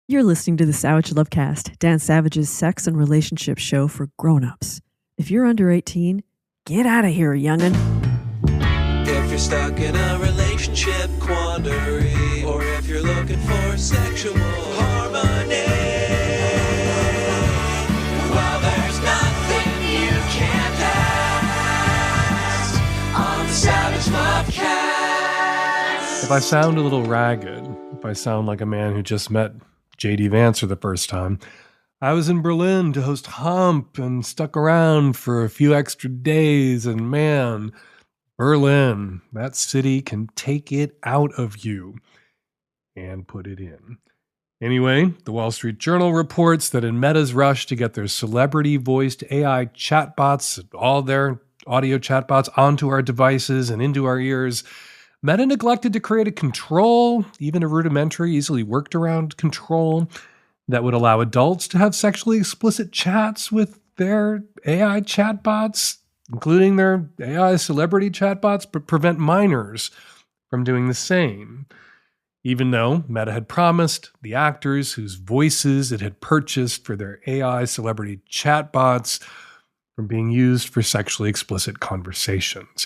You're listening to the Savage Lovecast, Dan Savage's sex and relationship show for grown-ups. If you're under 18, get out of here, young'un. If you're stuck in a relationship quandary, or if you're looking for sexual harmony, well, there's nothing you can't ask on the Savage Lovecast. If I sound a little ragged, if I sound like a man who just met J.D. Vance for the first time, I was in Berlin to host Hump and stuck around for a few extra days, and man, Berlin, that city can take it out of you and put it in. Anyway, the Wall Street Journal reports that in Meta's rush to get their celebrity-voiced AI chatbots, all their audio chatbots, onto our devices and into our ears, Meta neglected to create a control, even a rudimentary, easily worked around control, that would allow adults to have sexually explicit chats with their AI chatbots, including their AI celebrity chatbots, but prevent minors from doing the same. Even though Meta had promised the actors whose voices it had purchased for their AI celebrity chatbots from being used for sexually explicit conversations.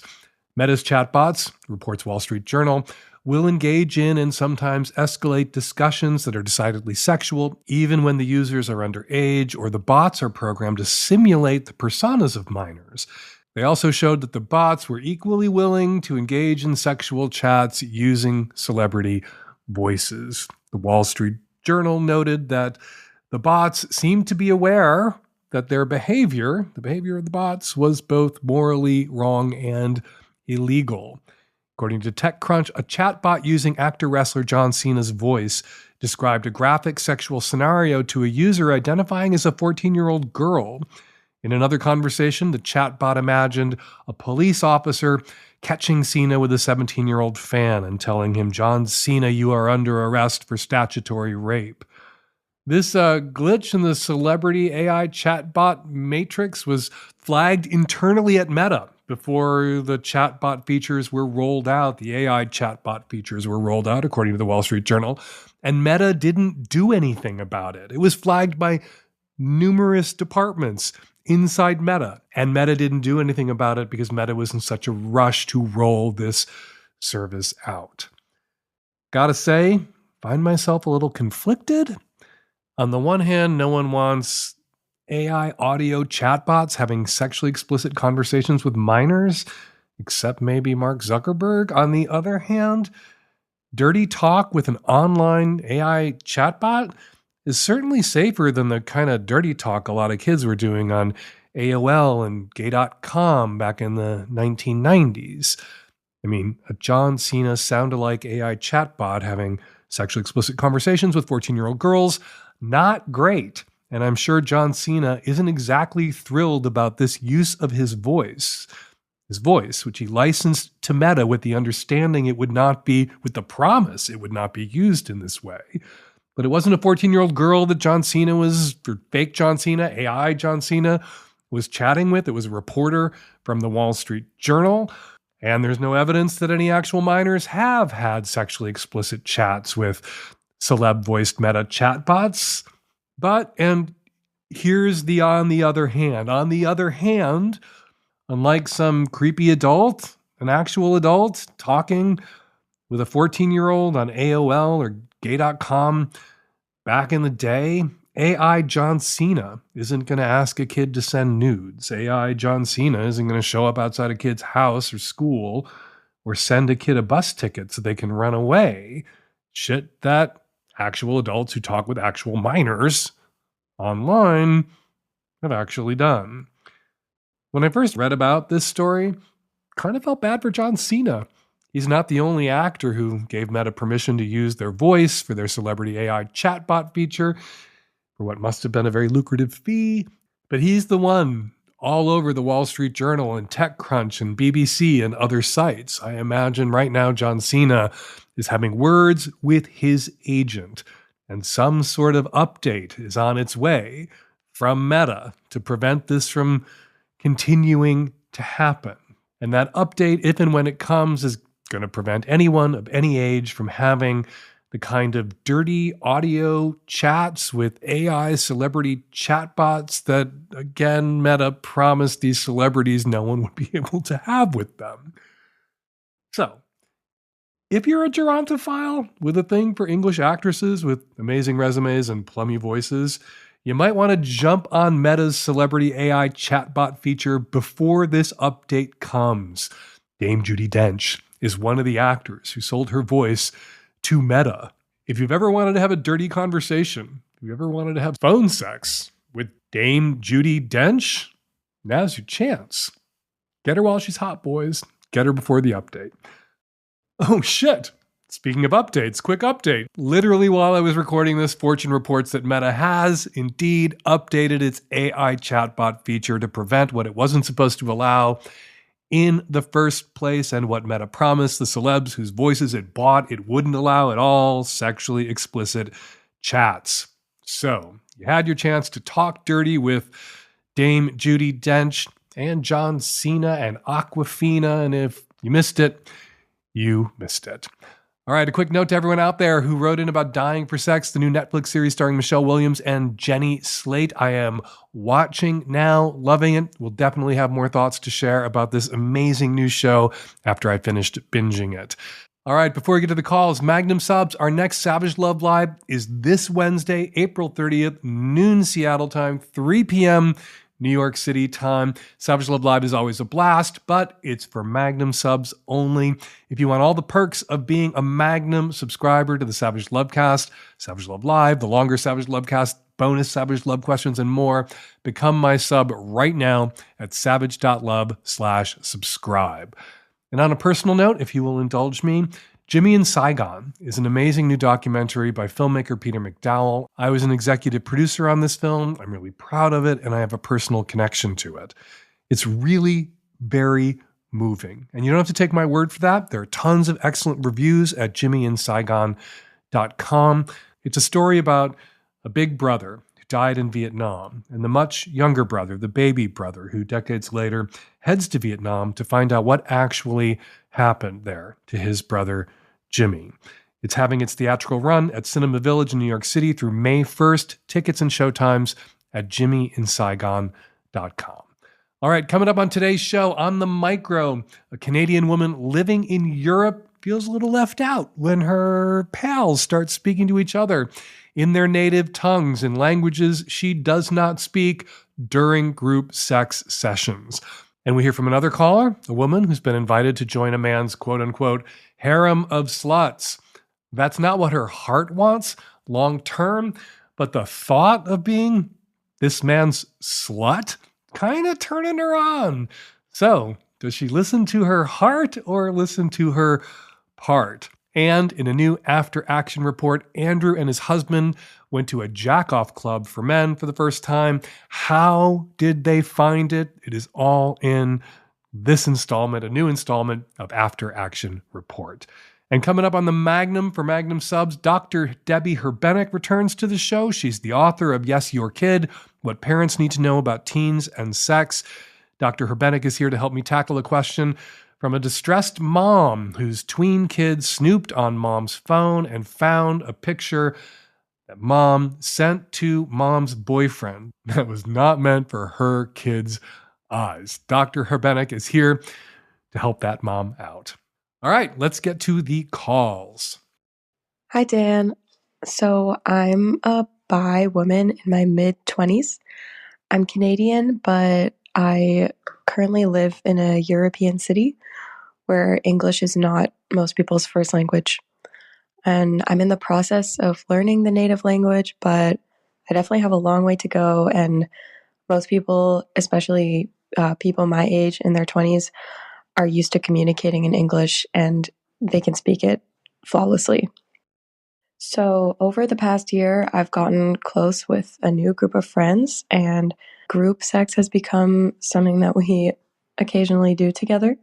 Meta's chatbots, reports Wall Street Journal, will engage in and sometimes escalate discussions that are decidedly sexual, even when the users are underage or the bots are programmed to simulate the personas of minors. They also showed that the bots were equally willing to engage in sexual chats using celebrity voices. The Wall Street Journal noted that the bots seemed to be aware that their behavior, the behavior of the bots, was both morally wrong and illegal. According to TechCrunch, a chatbot using actor-wrestler John Cena's voice described a graphic sexual scenario to a user identifying as a 14-year-old girl. In another conversation, the chatbot imagined a police officer catching Cena with a 17-year-old fan and telling him, "John Cena, you are under arrest for statutory rape." This glitch in the celebrity AI chatbot matrix was flagged internally at Meta before the chatbot features were rolled out. The AI chatbot features were rolled out, according to the Wall Street Journal, and Meta didn't do anything about it. It was flagged by numerous departments inside Meta, and Meta didn't do anything about it because Meta was in such a rush to roll this service out. Gotta say, find myself a little conflicted. On the one hand, no one wants AI audio chatbots having sexually explicit conversations with minors, except maybe Mark Zuckerberg. On the other hand, dirty talk with an online AI chatbot is certainly safer than the kind of dirty talk a lot of kids were doing on AOL and gay.com back in the 1990s. I mean, a John Cena sound-alike AI chatbot having sexually explicit conversations with 14-year-old girls, not great. And I'm sure John Cena isn't exactly thrilled about this use of his voice, which he licensed to Meta with the understanding it would not be, with the promise it would not be used in this way. But it wasn't a 14-year-old girl that John Cena was, or fake John Cena, AI John Cena, was chatting with. It was a reporter from the Wall Street Journal. And there's no evidence that any actual minors have had sexually explicit chats with celeb-voiced Meta chatbots. But, and here's the on the other hand, unlike some creepy adult, an actual adult talking with a 14-year-old on AOL or gay.com back in the day, AI John Cena isn't going to ask a kid to send nudes. AI John Cena isn't going to show up outside a kid's house or school or send a kid a bus ticket so they can run away. Shit that actual adults who talk with actual minors online have actually done. When I first read about this story, kind of felt bad for John Cena. He's not the only actor who gave Meta permission to use their voice for their celebrity AI chatbot feature for what must have been a very lucrative fee, but he's the one all over the Wall Street Journal and TechCrunch and BBC and other sites. I imagine right now John Cena is having words with his agent, and some sort of update is on its way from Meta to prevent this from continuing to happen. And that update, if and when it comes, is going to prevent anyone of any age from having the kind of dirty audio chats with AI celebrity chatbots that, again, Meta promised these celebrities no one would be able to have with them. So, if you're a gerontophile with a thing for English actresses with amazing resumes and plummy voices, you might want to jump on Meta's celebrity AI chatbot feature before this update comes. Dame Judi Dench is one of the actors who sold her voice to Meta. If you've ever wanted to have a dirty conversation, if you ever wanted to have phone sex with Dame Judi Dench, now's your chance. Get her while she's hot, boys. Get her before the update. Oh shit! Speaking of updates, quick update. Literally while I was recording this, Fortune reports that Meta has indeed updated its AI chatbot feature to prevent what it wasn't supposed to allow in the first place, and what Meta promised the celebs whose voices it bought it wouldn't allow at all: sexually explicit chats. So, you had your chance to talk dirty with Dame Judi Dench and John Cena and Aquafina, and if you missed it, you missed it. All right, a quick note to everyone out there who wrote in about Dying for Sex, the new Netflix series starring Michelle Williams and Jenny Slate. I am watching now, loving it. We'll definitely have more thoughts to share about this amazing new show after I finished binging it. All right, before we get to the calls, Magnum subs, our next Savage Love Live is this Wednesday, April 30th, noon Seattle time, 3 p.m. New York City time. Savage Love Live is always a blast, but it's for Magnum subs only. If you want all the perks of being a Magnum subscriber to the Savage Lovecast, Savage Love Live, the longer Savage Lovecast, bonus Savage Love questions, and more, become my sub right now at savage.love/subscribe. And on a personal note, if you will indulge me, Jimmy in Saigon is an amazing new documentary by filmmaker Peter McDowell. I was an executive producer on this film. I'm really proud of it, and I have a personal connection to it. It's really very moving. And you don't have to take my word for that. There are tons of excellent reviews at jimmyinsaigon.com. It's a story about a big brother who died in Vietnam, and the much younger brother, the baby brother, who decades later heads to Vietnam to find out what actually happened there to his brother, Jimmy. It's having its theatrical run at Cinema Village in New York City through May 1st. Tickets and showtimes at jimmyinsaigon.com. All right, coming up on today's show, On the Micro, a Canadian woman living in Europe feels a little left out when her pals start speaking to each other in their native tongues in languages she does not speak during group sex sessions. And we hear from another caller, a woman who's been invited to join a man's quote-unquote harem of sluts. That's not what her heart wants long-term, but the thought of being this man's slut kind of turning her on. So, does she listen to her heart or listen to her part? And in a new Afteraction report, Andrew and his husband went to a Jackoff club for men for the first time. How did they find it? It is all in this installment, a new installment of Afteraction Report. And coming up on the Magnum for Magnum subs, Dr. Debby Herbenick returns to the show. She's the author of Yes, Your Kid, What Parents Need to Know About Teens and Sex. Dr. Herbenick is here to help me tackle a question from a distressed mom whose tween kid snooped on mom's phone and found a picture that mom sent to mom's boyfriend that was not meant for her kid's eyes. Dr. Herbenick is here to help that mom out. All right, let's get to the calls. Hi, Dan. So I'm a bi woman in my mid-20s. I'm Canadian, but I currently live in a European city where English is not most people's first language. And I'm in the process of learning the native language, but I definitely have a long way to go. And most people, especially people my age in their 20s, are used to communicating in English and they can speak it flawlessly. So over the past year, I've gotten close with a new group of friends, and group sex has become something that we occasionally do together.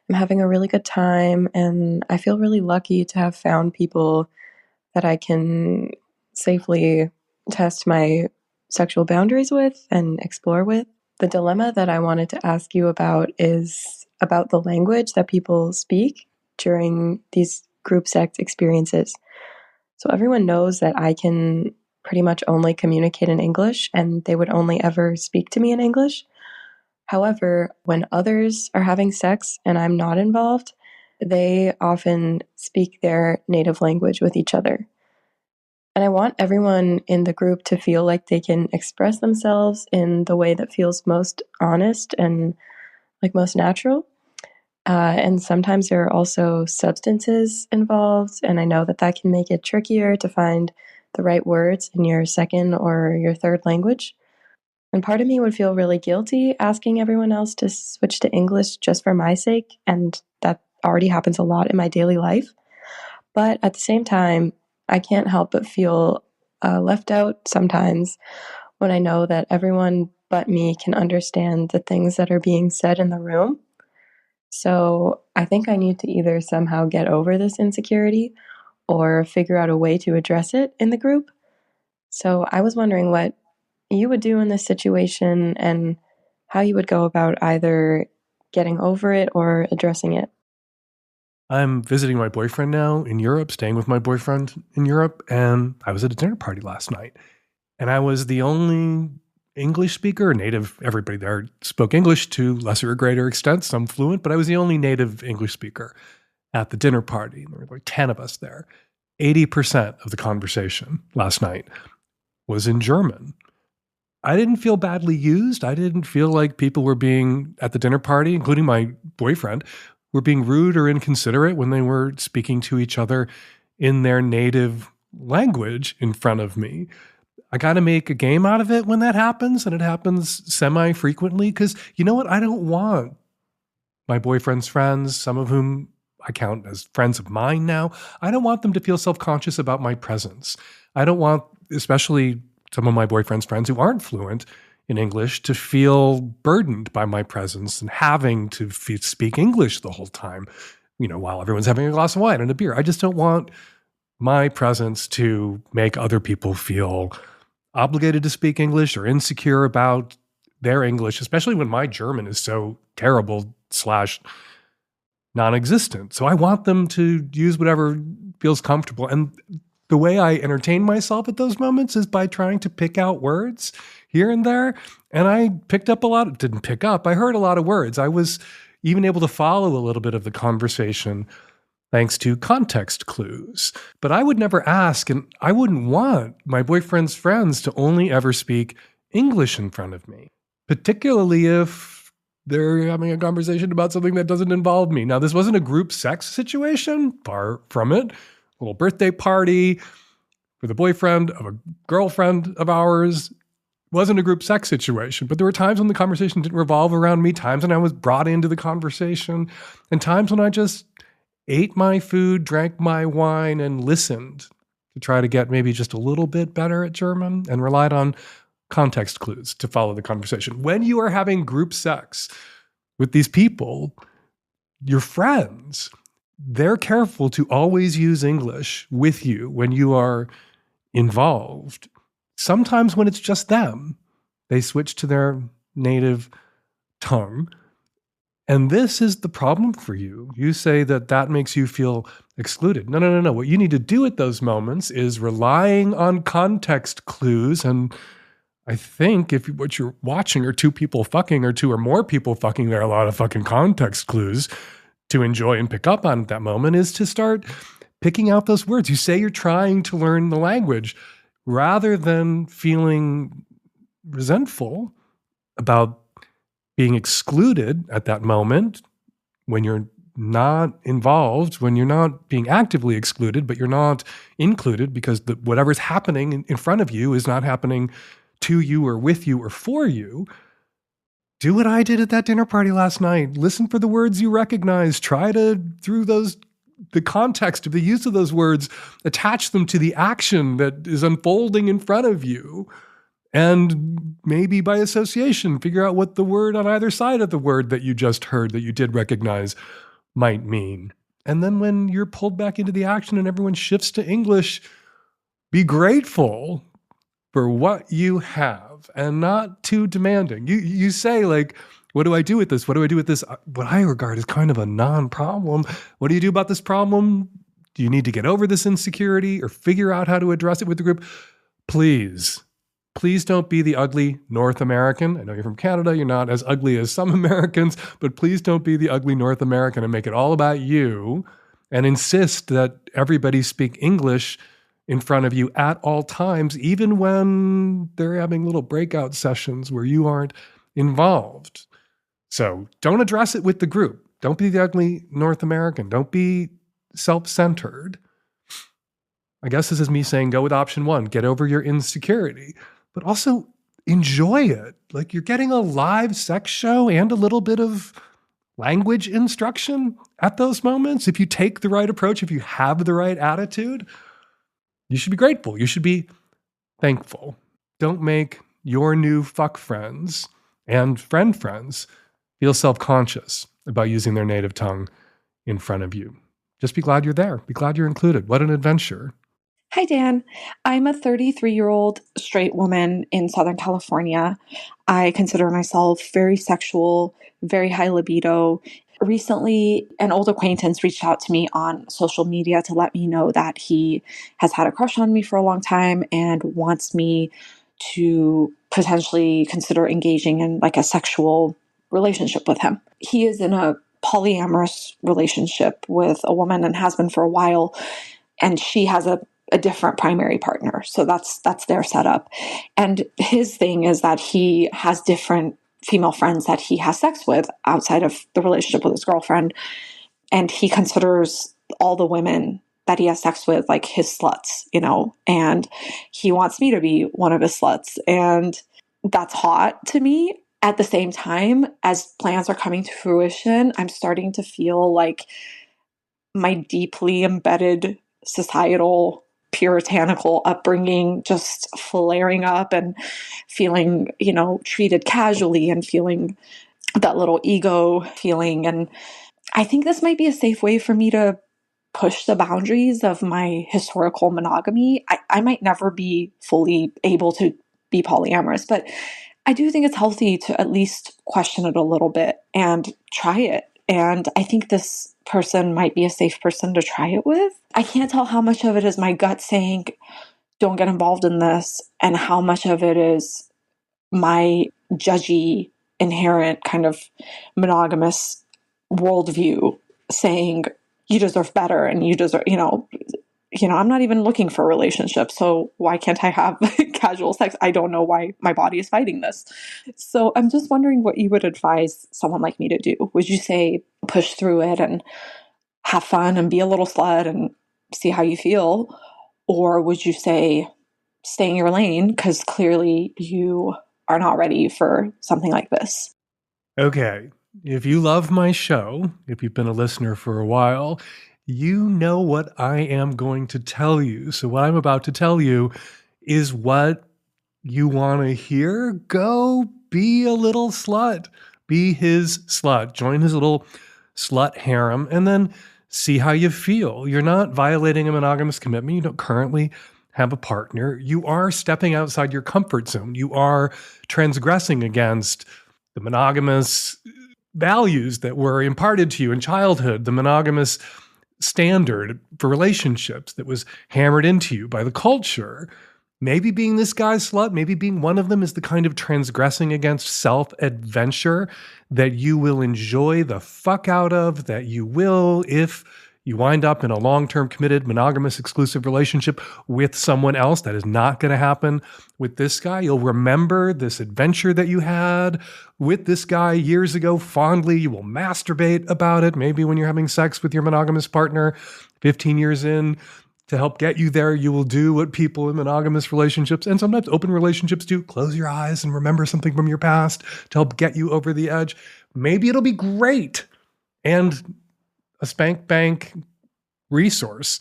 I'm having a really good time, and I feel really lucky to have found people that I can safely test my sexual boundaries with and explore with. The dilemma that I wanted to ask you about is about the language that people speak during these group sex experiences. So everyone knows that I can pretty much only communicate in English and they would only ever speak to me in English. However, when others are having sex and I'm not involved, they often speak their native language with each other. And I want everyone in the group to feel like they can express themselves in the way that feels most honest and like most natural. And sometimes there are also substances involved, and I know that that can make it trickier to find the right words in your second or your third language. And part of me would feel really guilty asking everyone else to switch to English just for my sake, and that already happens a lot in my daily life. But at the same time, I can't help but feel left out sometimes when I know that everyone but me can understand the things that are being said in the room. So I think I need to either somehow get over this insecurity or figure out a way to address it in the group. So I was wondering what you would do in this situation and how you would go about either getting over it or addressing it. I'm visiting my boyfriend now in Europe, staying with my boyfriend in Europe, and I was at a dinner party last night. And I was the only English speaker, native. Everybody there spoke English to lesser or greater extent, some fluent, but I was the only native English speaker at the dinner party. There were like 10 of us there. 80% of the conversation last night was in German. I didn't feel badly used. I didn't feel like people were being, at the dinner party, including my boyfriend, were being rude or inconsiderate when they were speaking to each other in their native language in front of me. I got to make a game out of it when that happens, and it happens semi-frequently, because you know what? I don't want my boyfriend's friends, some of whom I count as friends of mine now, I don't want them to feel self-conscious about my presence. I don't want, especially some of my boyfriend's friends who aren't fluent in English, to feel burdened by my presence and having to speak English the whole time, while everyone's having a glass of wine and a beer. I just don't want my presence to make other people feel obligated to speak English or insecure about their English, especially when my German is so terrible / non-existent. So I want them to use whatever feels comfortable. And the way I entertain myself at those moments is by trying to pick out words here and there. And I picked up didn't pick up, I heard a lot of words. I was even able to follow a little bit of the conversation thanks to context clues. But I would never ask, and I wouldn't want my boyfriend's friends to only ever speak English in front of me, particularly if they're having a conversation about something that doesn't involve me. Now, this wasn't a group sex situation, far from it. A little birthday party for the boyfriend of a girlfriend of ours. Wasn't a group sex situation, but there were times when the conversation didn't revolve around me, times when I was brought into the conversation, and times when I just ate my food, drank my wine, and listened to try to get maybe just a little bit better at German and relied on context clues to follow the conversation. When you are having group sex with these people, your friends, they're careful to always use English with you when you are involved. Sometimes when it's just them, they switch to their native tongue. And this is the problem for you. You say that makes you feel excluded. No. What you need to do at those moments is relying on context clues. And I think if what you're watching are two people fucking or two or more people fucking, there are a lot of fucking context clues to enjoy and pick up on at that moment, is to start picking out those words. You say you're trying to learn the language rather than feeling resentful about being excluded at that moment when you're not involved, when you're not being actively excluded, but you're not included because whatever's happening in front of you is not happening to you or with you or for you. Do what I did at that dinner party last night. Listen for the words you recognize. Try to, through the context of the use of those words, attach them to the action that is unfolding in front of you. And maybe by association, figure out what the word on either side of the word that you just heard that you did recognize might mean. And then when you're pulled back into the action and everyone shifts to English, be grateful for what you have and not too demanding. You say, like, what do I do with this? What do I do with this? What I regard as kind of a non-problem. What do you do about this problem? Do you need to get over this insecurity or figure out how to address it with the group? Please don't be the ugly North American. I know you're from Canada. You're not as ugly as some Americans, but please don't be the ugly North American and make it all about you and insist that everybody speak English in front of you at all times, even when they're having little breakout sessions where you aren't involved. So don't address it with the group. Don't be the ugly North American. Don't be self-centered. I guess this is me saying go with option one, get over your insecurity, but also enjoy it. Like you're getting a live sex show and a little bit of language instruction at those moments. If you take the right approach, if you have the right attitude, you should be grateful. You should be thankful. Don't make your new fuck friends and friends feel self-conscious about using their native tongue in front of you. Just be glad you're there. Be glad you're included. What an adventure. Hi, Dan. I'm a 33-year-old straight woman in Southern California. I consider myself very sexual, very high libido. Recently, an old acquaintance reached out to me on social media to let me know that he has had a crush on me for a long time and wants me to potentially consider engaging in like a sexual relationship with him. He is in a polyamorous relationship with a woman and has been for a while, and she has a different primary partner. So that's their setup. And his thing is that he has different female friends that he has sex with outside of the relationship with his girlfriend. And he considers all the women that he has sex with like his sluts, and he wants me to be one of his sluts. And that's hot to me. At the same time, as plans are coming to fruition, I'm starting to feel like my deeply embedded societal puritanical upbringing just flaring up and feeling, treated casually and feeling that little ego feeling. And I think this might be a safe way for me to push the boundaries of my historical monogamy. I might never be fully able to be polyamorous, but I do think it's healthy to at least question it a little bit and try it. And I think this person might be a safe person to try it with. I can't tell how much of it is my gut saying, don't get involved in this, and how much of it is my judgy, inherent kind of monogamous worldview saying, you deserve better and you deserve, I'm not even looking for a relationship. So why can't I have casual sex? I don't know why my body is fighting this. So I'm just wondering what you would advise someone like me to do. Would you say push through it and have fun and be a little slut and see how you feel? Or would you say stay in your lane because clearly you are not ready for something like this? Okay. If you love my show, if you've been a listener for a while, you know what I am going to tell you. So what I'm about to tell you is what you want to hear. Go be a little slut. Be his slut. Join his little slut harem and then see how you feel. You're not violating a monogamous commitment. You don't currently have a partner. You are stepping outside your comfort zone. You are transgressing against the monogamous values that were imparted to you in childhood, the monogamous standard for relationships that was hammered into you by the culture. Maybe being this guy's slut, maybe being one of them is the kind of transgressing against self-adventure that you will enjoy the fuck out of, that you will, if you wind up in a long-term committed monogamous exclusive relationship with someone else. That is not going to happen with this guy. You'll remember this adventure that you had with this guy years ago fondly. You will masturbate about it, maybe when you're having sex with your monogamous partner 15 years in. To help get you there, you will do what people in monogamous relationships and sometimes open relationships do. Close your eyes and remember something from your past to help get you over the edge. Maybe it'll be great and a spank bank resource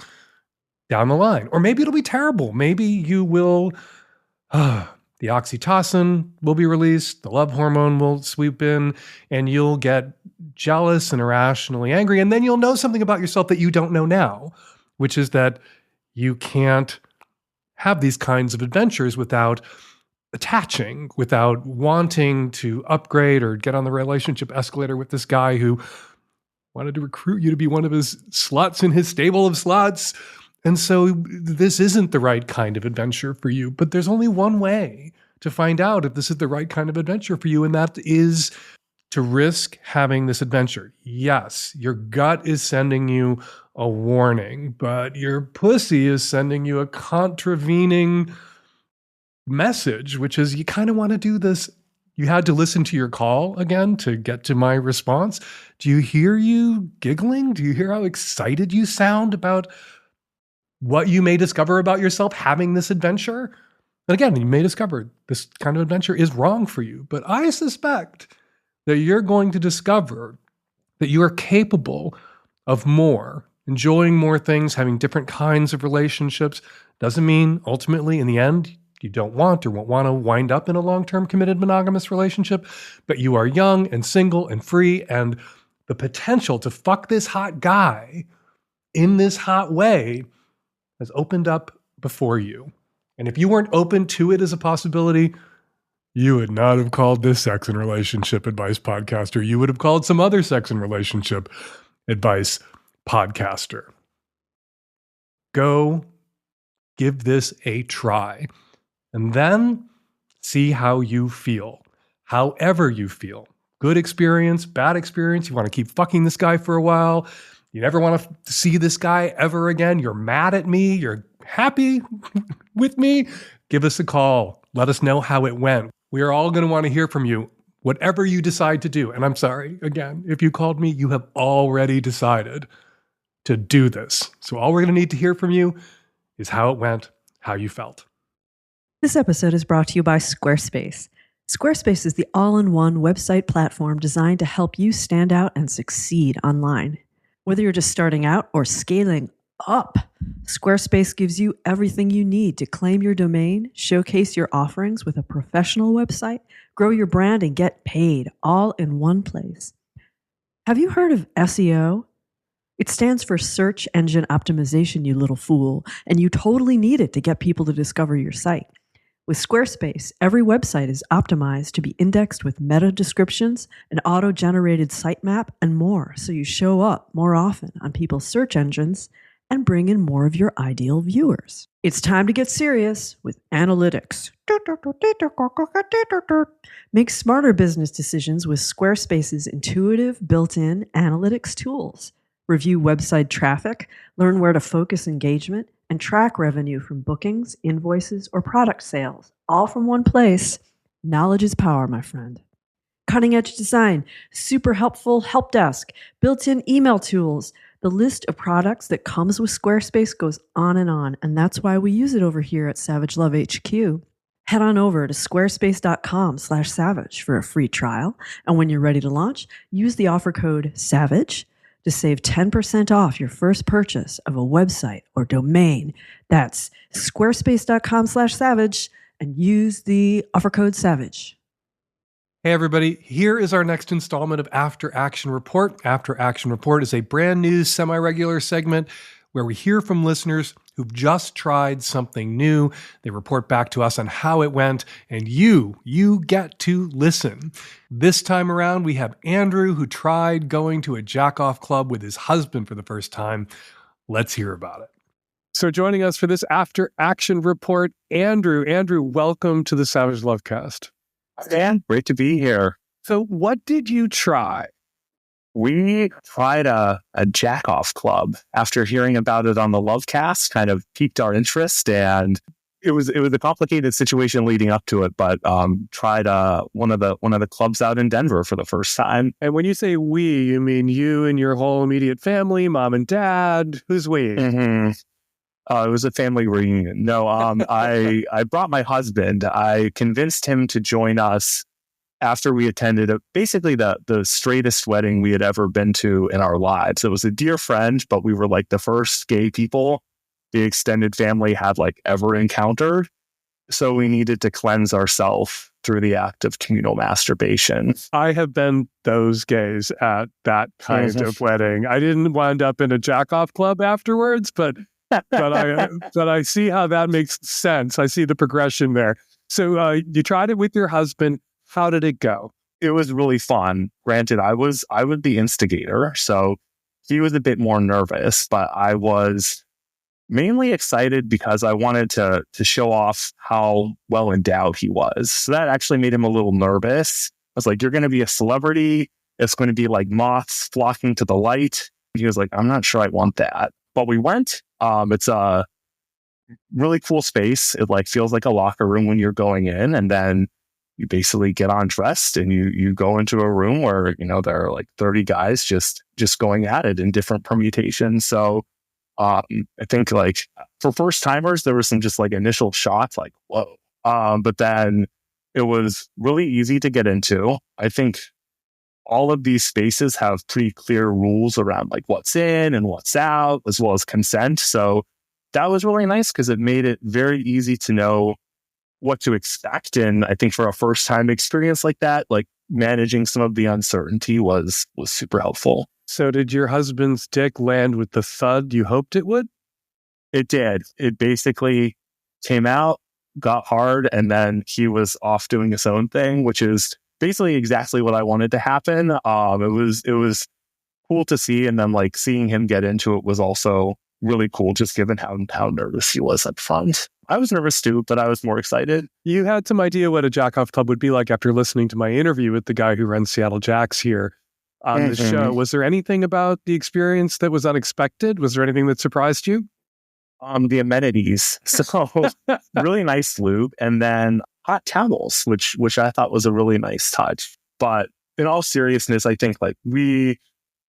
down the line. Or maybe it'll be terrible. Maybe you will, the oxytocin will be released, the love hormone will sweep in, and you'll get jealous and irrationally angry. And then you'll know something about yourself that you don't know now, which is that you can't have these kinds of adventures without attaching, without wanting to upgrade or get on the relationship escalator with this guy who wanted to recruit you to be one of his sluts in his stable of sluts. And so this isn't the right kind of adventure for you. But there's only one way to find out if this is the right kind of adventure for you, and that is to risk having this adventure. Yes, your gut is sending you a warning, but your pussy is sending you a contravening message, which is you kind of want to do this. You had to listen to your call again to get to my response. Do you hear you giggling? Do you hear how excited you sound about what you may discover about yourself having this adventure? And again, you may discover this kind of adventure is wrong for you, but I suspect that you're going to discover that you are capable of more, enjoying more things, having different kinds of relationships. Doesn't mean ultimately in the end you don't want or won't want to wind up in a long-term committed monogamous relationship, but you are young and single and free, and the potential to fuck this hot guy in this hot way has opened up before you. And if you weren't open to it as a possibility, you would not have called this sex and relationship advice podcaster. You would have called some other sex and relationship advice podcaster. Go give this a try. And then see how you feel. However you feel. Good experience, bad experience. You want to keep fucking this guy for a while. You never want to see this guy ever again. You're mad at me. You're happy with me. Give us a call. Let us know how it went. We are all going to want to hear from you, whatever you decide to do. And I'm sorry, again, if you called me, you have already decided to do this. So all we're going to need to hear from you is how it went, how you felt. This episode is brought to you by Squarespace. Squarespace is the all-in-one website platform designed to help you stand out and succeed online. Whether you're just starting out or scaling up, Squarespace gives you everything you need to claim your domain, showcase your offerings with a professional website, grow your brand, and get paid all in one place. Have you heard of SEO? It stands for Search Engine Optimization, you little fool, and you totally need it to get people to discover your site. With Squarespace, every website is optimized to be indexed with meta descriptions, an auto-generated sitemap, and more, so you show up more often on people's search engines and bring in more of your ideal viewers. It's time to get serious with analytics. Make smarter business decisions with Squarespace's intuitive built-in analytics tools. Review website traffic, learn where to focus engagement, and track revenue from bookings, invoices, or product sales, all from one place. Knowledge is power, my friend. Cutting-edge design, super helpful help desk, built-in email tools. The list of products that comes with Squarespace goes on, and that's why we use it over here at Savage Love HQ. Head on over to squarespace.com/savage for a free trial, and when you're ready to launch, use the offer code SAVAGE to save 10% off your first purchase of a website or domain. That's squarespace.com/savage and use the offer code SAVAGE. Hey everybody, here is our next installment of Afteraction Report. Afteraction Report is a brand new semi-regular segment where we hear from listeners who've just tried something new. They report back to us on how it went, and you get to listen. This time around, we have Andrew, who tried going to a Jackoff club with his husband for the first time. Let's hear about it. So joining us for this Afteraction Report, Andrew. Andrew, welcome to the Savage Lovecast. Dan, great to be here. So what did you try? We tried a Jackoff club after hearing about it on the Lovecast, kind of piqued our interest, and it was a complicated situation leading up to it, but tried one of the clubs out in Denver for the first time. And when you say we, you mean you and your whole immediate family, mom and dad? Who's we? Mm-hmm. It was a family reunion. No, I brought my husband. I convinced him to join us after we attended basically the straightest wedding we had ever been to in our lives. It was a dear friend, but we were like the first gay people the extended family had like ever encountered. So we needed to cleanse ourselves through the act of communal masturbation. I have been those gays at that kind of wedding. I didn't wind up in a Jackoff club afterwards, but I see how that makes sense. I see the progression there. So you tried it with your husband. How did it go? it was really fun. Granted, I was the instigator, so he was a bit more nervous, but I was mainly excited because I wanted to show off how well endowed he was. So that actually made him a little nervous. I was like, "You're going to be a celebrity. It's going to be like moths flocking to the light." He was like, "I'm not sure I want that." But we went. It's a really cool space. It like feels like a locker room when you're going in, and then you basically get undressed and you go into a room where, there are like 30 guys just going at it in different permutations. So I think like for first timers, there was some just like initial shots like, whoa. But then it was really easy to get into. I think all of these spaces have pretty clear rules around like what's in and what's out, as well as consent. So that was really nice because it made it very easy to know what to expect. And I think for a first time experience like that, like managing some of the uncertainty was super helpful. So did your husband's dick land with the thud you hoped it would? It did. It basically came out, got hard, and then he was off doing his own thing, which is basically exactly what I wanted to happen. It was cool to see, and then like seeing him get into it was also really cool, just given how nervous he was up front. I was nervous too, but I was more excited. You had some idea what a Jackoff club would be like after listening to my interview with the guy who runs Seattle Jacks here on the show. Was there anything about the experience that was unexpected? Was there anything that surprised you? The amenities. So really nice lube, and then hot towels, which I thought was a really nice touch. But in all seriousness, I think like we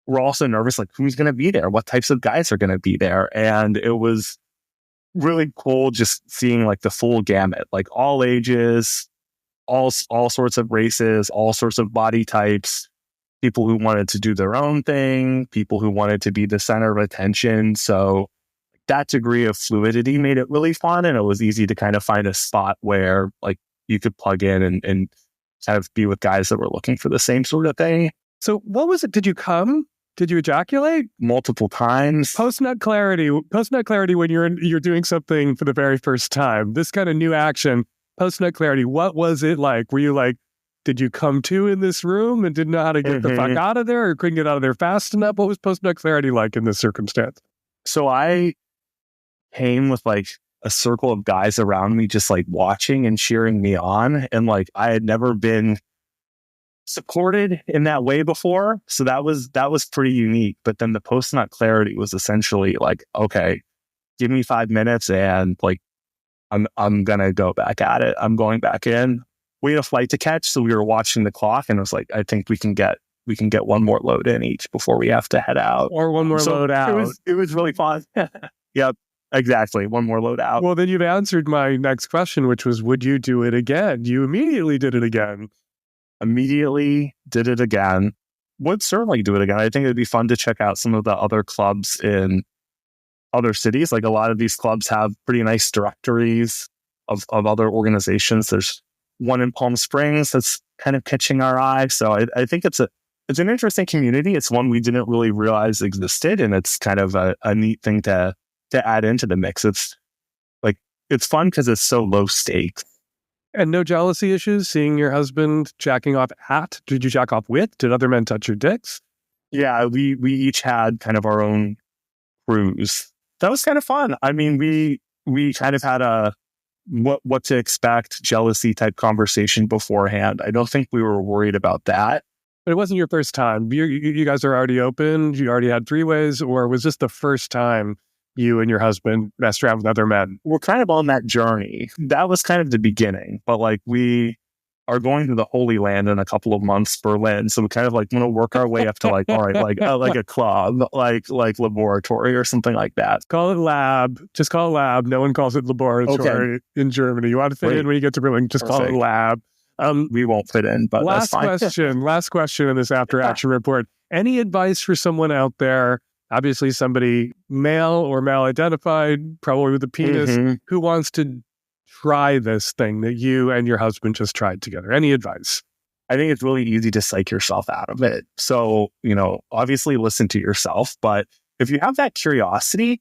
were also nervous, like who's going to be there? What types of guys are going to be there? And it was really cool just seeing like the full gamut, like all ages, all sorts of races, all sorts of body types, people who wanted to do their own thing, people who wanted to be the center of attention. So that degree of fluidity made it really fun, and it was easy to kind of find a spot where like you could plug in and kind of be with guys that were looking for the same sort of thing. So what was it? Did you come? Did you ejaculate? Multiple times. Post-nut clarity when you're doing something for the very first time. This kind of new action, post-nut clarity, what was it like? Were you like, did you come to in this room and didn't know how to get the fuck out of there, or couldn't get out of there fast enough? What was post-nut clarity like in this circumstance? So I came with like a circle of guys around me just like watching and cheering me on. And like I had never been supported in that way before. So that was pretty unique. But then the post-nut clarity was essentially like, okay, give me 5 minutes and like I'm gonna go back at it. I'm going back in. We had a flight to catch, so we were watching the clock, and it was like, I think we can get one more load in each before we have to head out. Or one more load out. It was really fun. Yep, exactly. One more load out. Well, then you've answered my next question, which was, would you do it again? You immediately did it again. Immediately did it again. Would certainly do it again. I think it'd be fun to check out some of the other clubs in other cities. Like a lot of these clubs have pretty nice directories of other organizations. There's one in Palm Springs that's kind of catching our eye. So I think it's an interesting community. It's one we didn't really realize existed, and it's kind of a neat thing to add into the mix. It's fun because it's so low stakes. And no jealousy issues seeing your husband jacking off at? Did you jack off with? Did other men touch your dicks? Yeah, we each had kind of our own cruise. That was kind of fun. I mean, we kind of had a what to expect jealousy type conversation beforehand. I don't think we were worried about that. But it wasn't your first time. You guys are already open. You already had three-ways, or was this the first time you and your husband messed around with other men? We're kind of on that journey. That was kind of the beginning, but like we are going to the Holy Land in a couple of months, Berlin. So we kind of like want to work our way up to like, all right, like a club, like laboratory or something like that. Call it lab. Just call it lab. No one calls it laboratory in Germany. You want to fit in when you get to Berlin, just call it lab. We won't fit in, but last that's fine. Last question in this Afteraction report. Any advice for someone out there, obviously somebody male or male identified, probably with a penis, who wants to try this thing that you and your husband just tried together? Any advice? I think it's really easy to psych yourself out of it. So, obviously listen to yourself, but if you have that curiosity,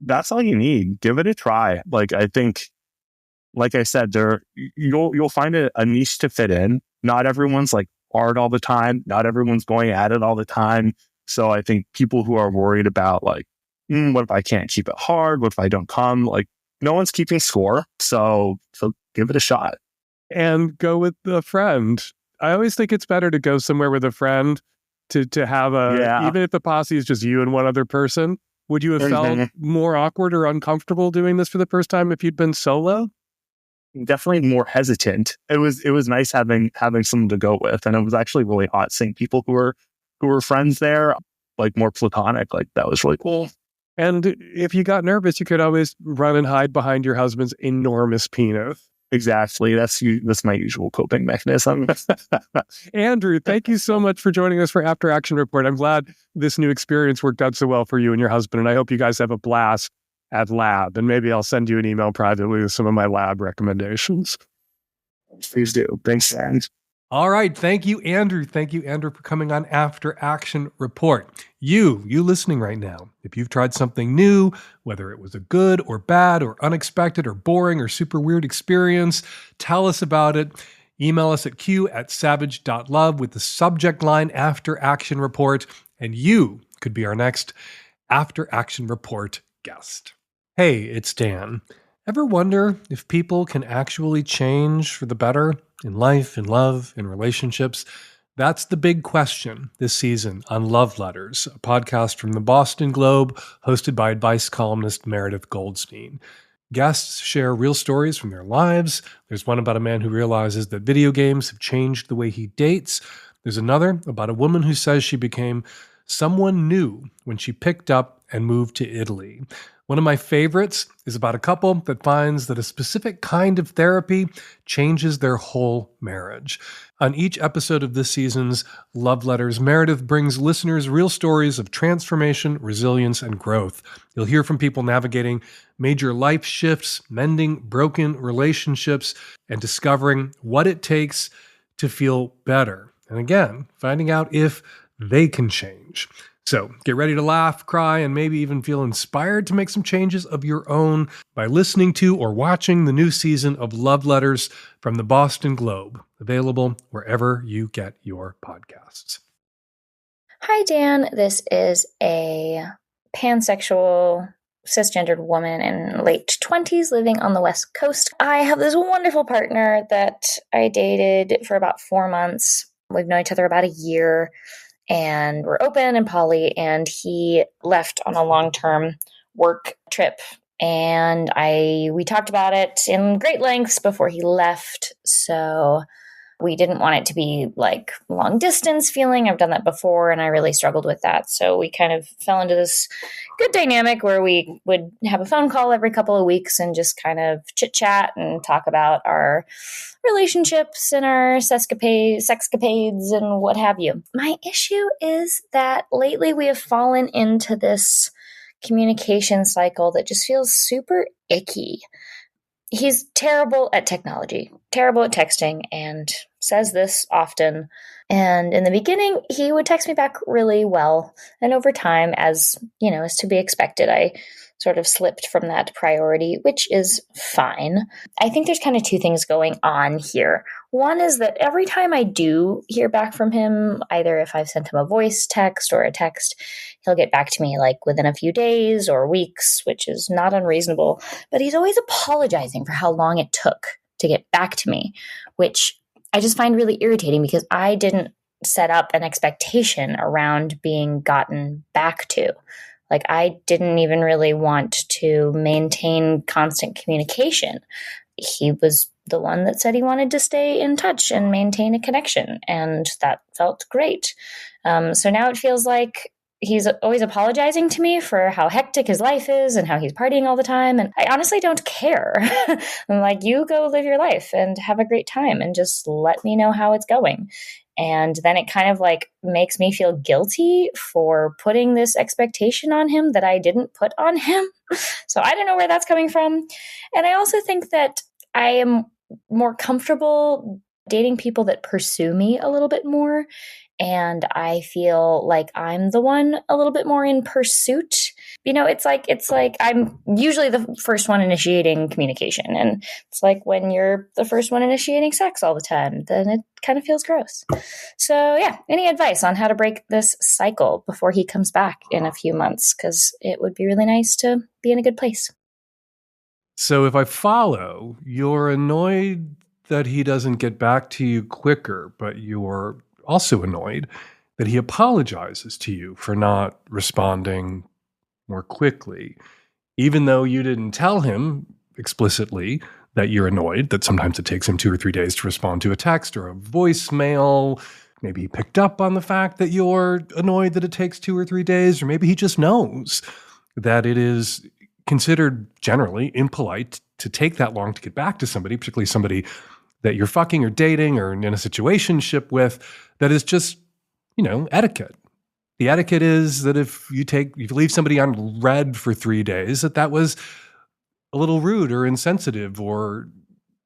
that's all you need. Give it a try. Like, I think, like I said, you'll find a niche to fit in. not everyone's like hard all the time. Not everyone's going at it all the time. So I think people who are worried about like, what if I can't keep it hard? What if I don't come? Like, no one's keeping score. So give it a shot. And go with a friend. I always think it's better to go somewhere with a friend to have even if the posse is just you and one other person. Would you have felt more awkward or uncomfortable doing this for the first time if you'd been solo? Definitely more hesitant. It was nice having someone to go with, and it was actually really hot seeing people who were friends there, like more platonic. Like that was really cool. And if you got nervous, you could always run and hide behind your husband's enormous penis. Exactly. That's my usual coping mechanism. Andrew, thank you so much for joining us for Afteraction Report. I'm glad this new experience worked out so well for you and your husband, and I hope you guys have a blast at lab. And maybe I'll send you an email privately with some of my lab recommendations. Please do. Thanks, Dan. All right. Thank you, Andrew. Thank you, Andrew, for coming on Afteraction Report. You listening right now, if you've tried something new, whether it was a good or bad or unexpected or boring or super weird experience, tell us about it. Email us at q@savage.love with the subject line Afteraction Report, and you could be our next Afteraction Report guest. Hey, it's Dan. Ever wonder if people can actually change for the better in life, in love, in relationships? That's the big question this season on Love Letters, a podcast from the Boston Globe, hosted by advice columnist Meredith Goldstein. Guests share real stories from their lives. There's one about a man who realizes that video games have changed the way he dates. There's another about a woman who says she became someone new when she picked up and moved to Italy. One of my favorites is about a couple that finds that a specific kind of therapy changes their whole marriage. On each episode of this season's Love Letters, Meredith brings listeners real stories of transformation, resilience, and growth. You'll hear from people navigating major life shifts, mending broken relationships, and discovering what it takes to feel better. And again, finding out if they can change. So get ready to laugh, cry, and maybe even feel inspired to make some changes of your own by listening to or watching the new season of Love Letters from the Boston Globe, available wherever you get your podcasts. Hi, Dan. This is a pansexual, cisgendered woman in late 20s living on the West Coast. I have this wonderful partner that I dated for about 4 months. We've known each other about a year. And we're open and poly, and he left on a long-term work trip. And we talked about it in great lengths before he left. So we didn't want it to be like long distance feeling. I've done that before, and I really struggled with that. So we kind of fell into this good dynamic where we would have a phone call every couple of weeks and just kind of chit chat and talk about our relationships and our sexcapades and what have you. My issue is that lately we have fallen into this communication cycle that just feels super icky. He's terrible at technology, terrible at texting, and says this often. And in the beginning, he would text me back really well. And over time, as is to be expected, I sort of slipped from that priority, which is fine. I think there's kind of two things going on here. One is that every time I do hear back from him, either if I've sent him a voice text or a text, he'll get back to me like within a few days or weeks, which is not unreasonable. But he's always apologizing for how long it took to get back to me, which I just find really irritating because I didn't set up an expectation around being gotten back to. Like, I didn't even really want to maintain constant communication. He was the one that said he wanted to stay in touch and maintain a connection, and that felt great. So now it feels like he's always apologizing to me for how hectic his life is and how he's partying all the time, and I honestly don't care. I'm like, you go live your life and have a great time and just let me know how it's going. And then it kind of like makes me feel guilty for putting this expectation on him that I didn't put on him. So I don't know where that's coming from. And I also think that I am more comfortable dating people that pursue me a little bit more. And I feel like I'm the one a little bit more in pursuit. It's like I'm usually the first one initiating communication. And it's like when you're the first one initiating sex all the time, then it kind of feels gross. So yeah, any advice on how to break this cycle before he comes back in a few months? Because it would be really nice to be in a good place. So if I follow, you're annoyed that he doesn't get back to you quicker, but you're also annoyed that he apologizes to you for not responding more quickly, even though you didn't tell him explicitly that you're annoyed, that sometimes it takes him 2 or 3 days to respond to a text or a voicemail. Maybe he picked up on the fact that you're annoyed that it takes 2 or 3 days, or maybe he just knows that it is considered generally impolite to take that long to get back to somebody, particularly somebody that you're fucking or dating or in a situationship with, that is just, etiquette. The etiquette is that if you leave somebody on red for 3 days, that was a little rude or insensitive or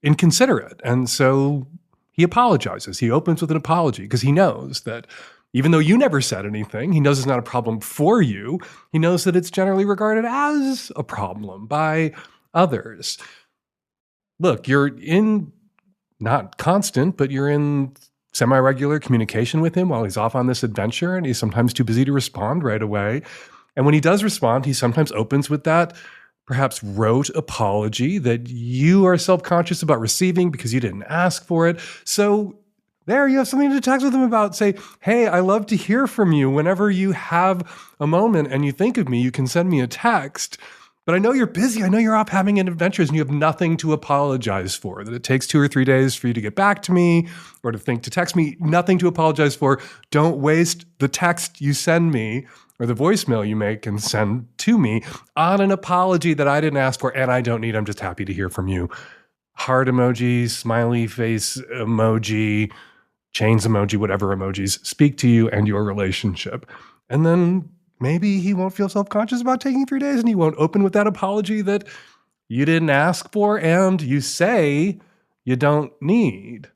inconsiderate. And so he apologizes. He opens with an apology because he knows that even though you never said anything, he knows it's not a problem for you. He knows that it's generally regarded as a problem by others. Look, you're in not constant, but you're in semi-regular communication with him while he's off on this adventure, and he's sometimes too busy to respond right away. And when he does respond, he sometimes opens with that perhaps rote apology that you are self-conscious about receiving because you didn't ask for it. So there, you have something to text with him about. Say, hey, I love to hear from you. Whenever you have a moment and you think of me, you can send me a text. But I know you're busy. I know you're off having adventures and you have nothing to apologize for. That it takes 2 or 3 days for you to get back to me or to think to text me. Nothing to apologize for. Don't waste the text you send me or the voicemail you make and send to me on an apology that I didn't ask for and I don't need. I'm just happy to hear from you. Heart emoji, smiley face emoji, chains emoji, whatever emojis speak to you and your relationship. And then maybe he won't feel self-conscious about taking 3 days and he won't open with that apology that you didn't ask for and you say you don't need.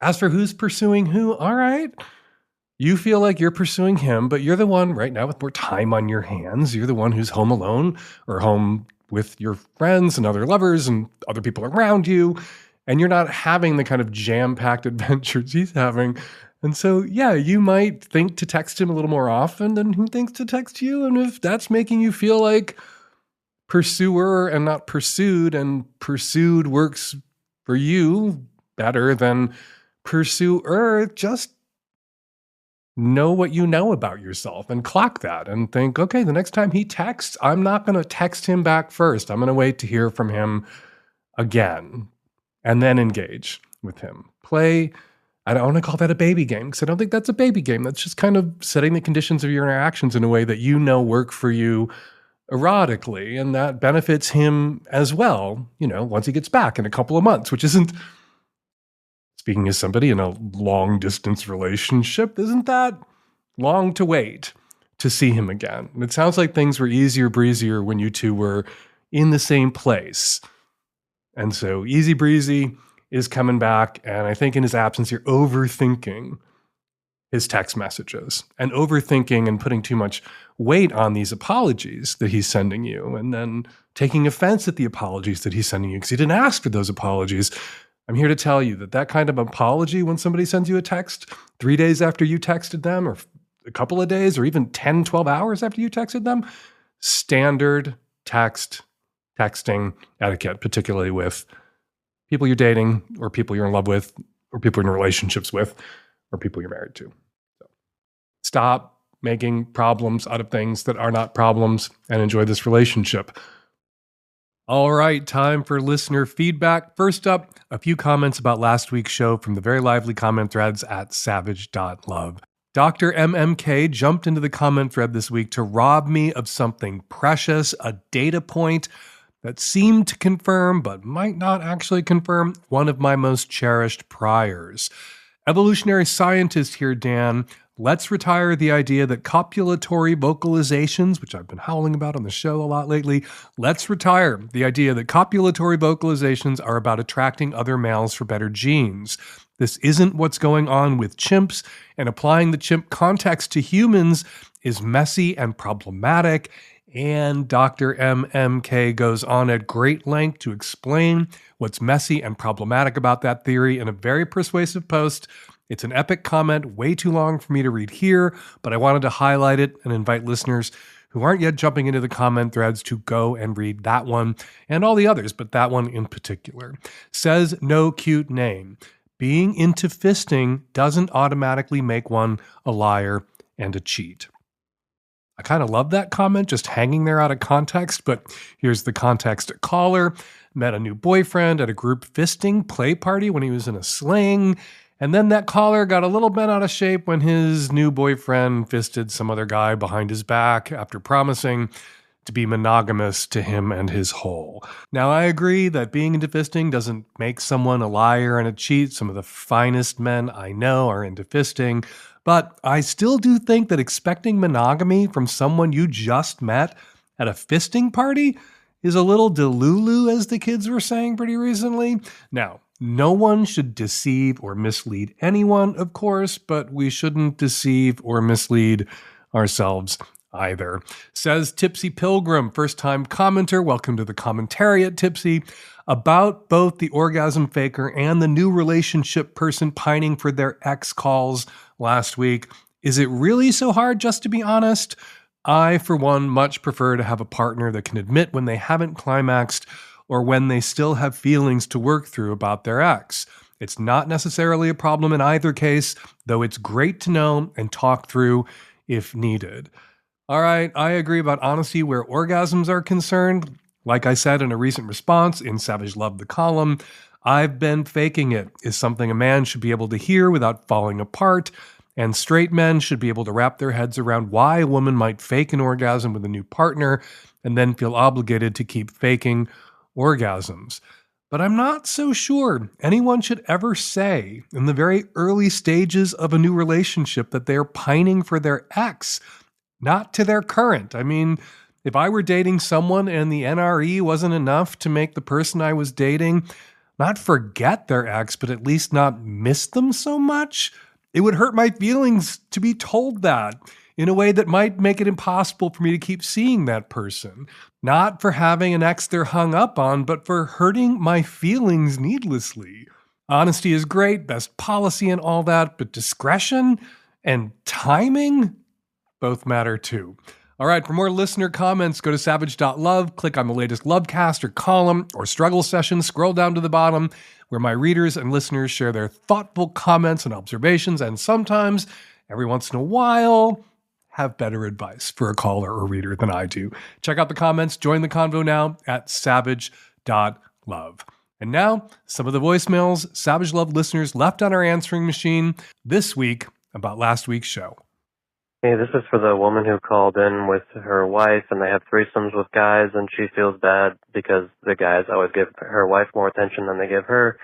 As for who's pursuing who, all right. You feel like you're pursuing him, but you're the one right now with more time on your hands. You're the one who's home alone or home with your friends and other lovers and other people around you. And you're not having the kind of jam-packed adventures he's having. And so, yeah, you might think to text him a little more often than he thinks to text you. And if that's making you feel like pursuer and not pursued, and pursued works for you better than pursuer, just know what you know about yourself and clock that and think, okay, the next time he texts, I'm not going to text him back first. I'm going to wait to hear from him again and then engage with him. Play. I don't want to call that a baby game because I don't think that's a baby game. That's just kind of setting the conditions of your interactions in a way that you know work for you erotically, and that benefits him as well, once he gets back in a couple of months, which isn't, speaking as somebody in a long-distance relationship, isn't that long to wait to see him again? And it sounds like things were easier, breezier when you two were in the same place. And so easy breezy is coming back, and I think in his absence, you're overthinking his text messages and overthinking and putting too much weight on these apologies that he's sending you, and then taking offense at the apologies that he's sending you because he didn't ask for those apologies. I'm here to tell you that kind of apology when somebody sends you a text 3 days after you texted them, or a couple of days, or even 10, 12 hours after you texted them, standard texting etiquette, particularly with people you're dating or people you're in love with or people you're in relationships with or people you're married to. So stop making problems out of things that are not problems and enjoy this relationship. All right, time for listener feedback. First up, a few comments about last week's show from the very lively comment threads at savage.love. Dr. MMK jumped into the comment thread this week to rob me of something precious, a data point that seemed to confirm, but might not actually confirm, one of my most cherished priors. Evolutionary scientist here, Dan, Let's retire the idea that copulatory vocalizations, which I've been howling about on the show a lot lately, let's retire the idea that copulatory vocalizations are about attracting other males for better genes. This isn't what's going on with chimps, and applying the chimp context to humans is messy and problematic. And Dr. MMK goes on at great length to explain what's messy and problematic about that theory in a very persuasive post. It's an epic comment, way too long for me to read here, but I wanted to highlight it and invite listeners who aren't yet jumping into the comment threads to go and read that one and all the others, but that one in particular. Says no cute name. Being into fisting doesn't automatically make one a liar and a cheat. I kind of love that comment just hanging there out of context, but here's the context. A caller met a new boyfriend at a group fisting play party when he was in a sling, and then that caller got a little bent out of shape when his new boyfriend fisted some other guy behind his back after promising to be monogamous to him and his hole. Now, I agree that being into fisting doesn't make someone a liar and a cheat. Some of the finest men I know are into fisting, but I still do think that expecting monogamy from someone you just met at a fisting party is a little delulu, as the kids were saying pretty recently. Now, no one should deceive or mislead anyone, of course, but we shouldn't deceive or mislead ourselves either. Says Tipsy Pilgrim, first-time commenter. Welcome to the commentariat, Tipsy. About both the orgasm faker and the new relationship person pining for their ex calls last week. Is it really so hard just to be honest? I, for one, much prefer to have a partner that can admit when they haven't climaxed or when they still have feelings to work through about their ex. It's not necessarily a problem in either case, though it's great to know and talk through if needed. All right, I agree about honesty where orgasms are concerned. Like I said in a recent response in Savage Love the column, I've been faking it is something a man should be able to hear without falling apart, and straight men should be able to wrap their heads around why a woman might fake an orgasm with a new partner and then feel obligated to keep faking orgasms. But I'm not so sure anyone should ever say in the very early stages of a new relationship that they're pining for their ex, not to their current. I mean, if I were dating someone and the NRE wasn't enough to make the person I was dating not forget their ex, but at least not miss them so much, it would hurt my feelings to be told that in a way that might make it impossible for me to keep seeing that person. Not for having an ex they're hung up on, but for hurting my feelings needlessly. Honesty is great, best policy and all that, but discretion and timing both matter too. All right, for more listener comments, go to savage.love, click on the latest Lovecast or column or struggle session, scroll down to the bottom where my readers and listeners share their thoughtful comments and observations, and sometimes, every once in a while, have better advice for a caller or reader than I do. Check out the comments, join the convo now at savage.love. And now, some of the voicemails Savage Love listeners left on our answering machine this week about last week's show. Hey, this is for the woman who called in with her wife, and they have threesomes with guys, and she feels bad because the guys always give her wife more attention than they give her.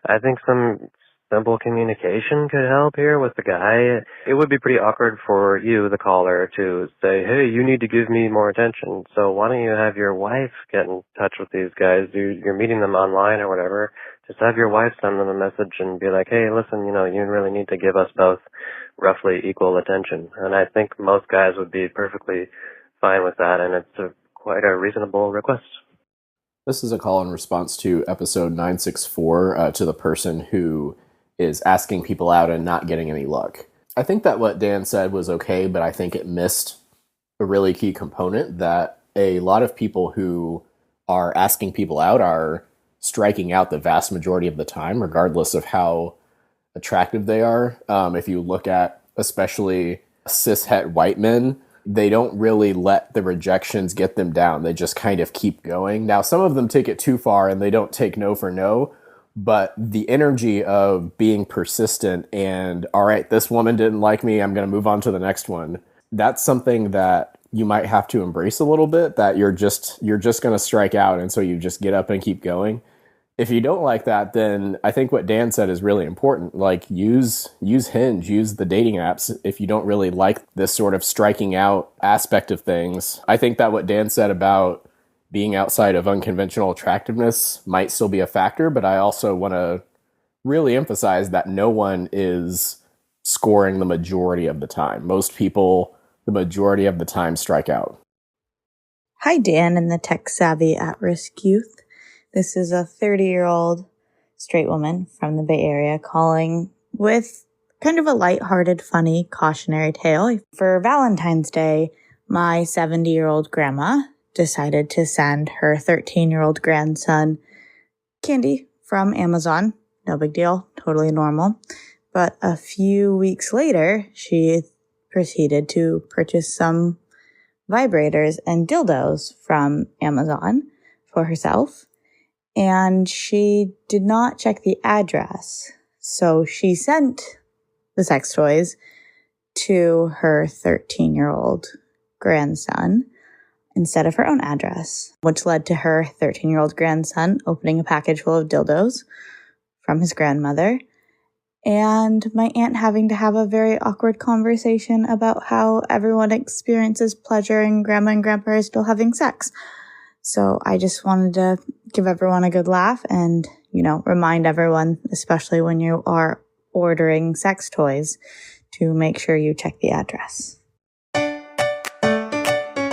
I think some simple communication could help here with the guy. It would be pretty awkward for you, the caller, to say, hey, you need to give me more attention. So why don't you have your wife get in touch with these guys? You're meeting them online or whatever. Just have your wife send them a message and be like, hey, listen, you really need to give us both roughly equal attention. And I think most guys would be perfectly fine with that, and it's quite a reasonable request. This is a call in response to episode 964 to the person who is asking people out and not getting any luck. I think that what Dan said was okay, but I think it missed a really key component that a lot of people who are asking people out are striking out the vast majority of the time, regardless of how attractive they are. If you look at especially cishet white men, they don't really let the rejections get them down. They just kind of keep going. Now, some of them take it too far and they don't take no for no, but the energy of being persistent and, all right, this woman didn't like me, I'm going to move on to the next one. That's something that you might have to embrace a little bit, that you're just going to strike out. And so you just get up and keep going. If you don't like that, then I think what Dan said is really important. Like, use Hinge, use the dating apps if you don't really like this sort of striking out aspect of things. I think that what Dan said about being outside of unconventional attractiveness might still be a factor, but I also want to really emphasize that no one is scoring the majority of the time. Most people, the majority of the time, strike out. Hi, Dan and the tech-savvy at-risk youth. This is a 30-year-old straight woman from the Bay Area calling with kind of a lighthearted, funny, cautionary tale. For Valentine's Day, my 70-year-old grandma decided to send her 13-year-old grandson candy from Amazon. No big deal, totally normal. But a few weeks later, she proceeded to purchase some vibrators and dildos from Amazon for herself. And she did not check the address. So she sent the sex toys to her 13-year-old grandson instead of her own address, which led to her 13-year-old grandson opening a package full of dildos from his grandmother, and my aunt having to have a very awkward conversation about how everyone experiences pleasure and grandma and grandpa are still having sex. So I just wanted to give everyone a good laugh and, remind everyone, especially when you are ordering sex toys, to make sure you check the address.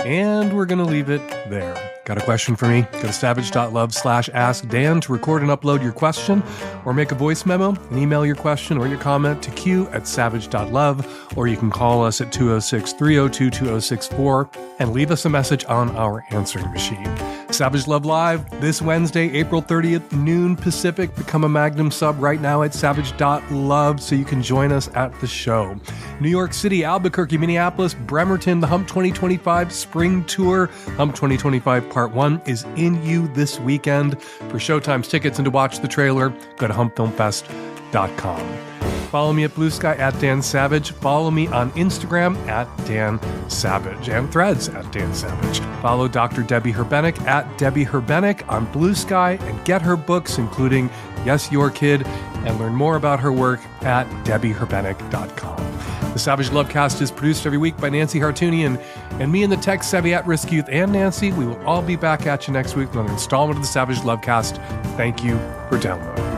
And we're going to leave it there. Got a question for me? Go to savage.love/askdan to record and upload your question, or make a voice memo and email your question or your comment to q@savage.love, or you can call us at 206-302-2064 and leave us a message on our answering machine. Savage Love Live this Wednesday, April 30th, noon Pacific. Become a Magnum sub right now at savage.love so you can join us at the show. New York City, Albuquerque, Minneapolis, Bremerton, the Hump 2025 Spring Tour. Hump 2025 Part 1 is in you this weekend. For showtimes, tickets, and to watch the trailer, go to humpfilmfest.com. Follow me at Blue Sky at Dan Savage. Follow me on Instagram at Dan Savage and Threads at Dan Savage. Follow Dr. Debby Herbenick at Debby Herbenick on Blue Sky and get her books, including Yes, Your Kid, and learn more about her work at debbyherbenick.com. The Savage Lovecast is produced every week by Nancy Hartunian and me and the tech savvy at-risk youth and Nancy. We will all be back at you next week with another installment of the Savage Lovecast. Thank you for downloading.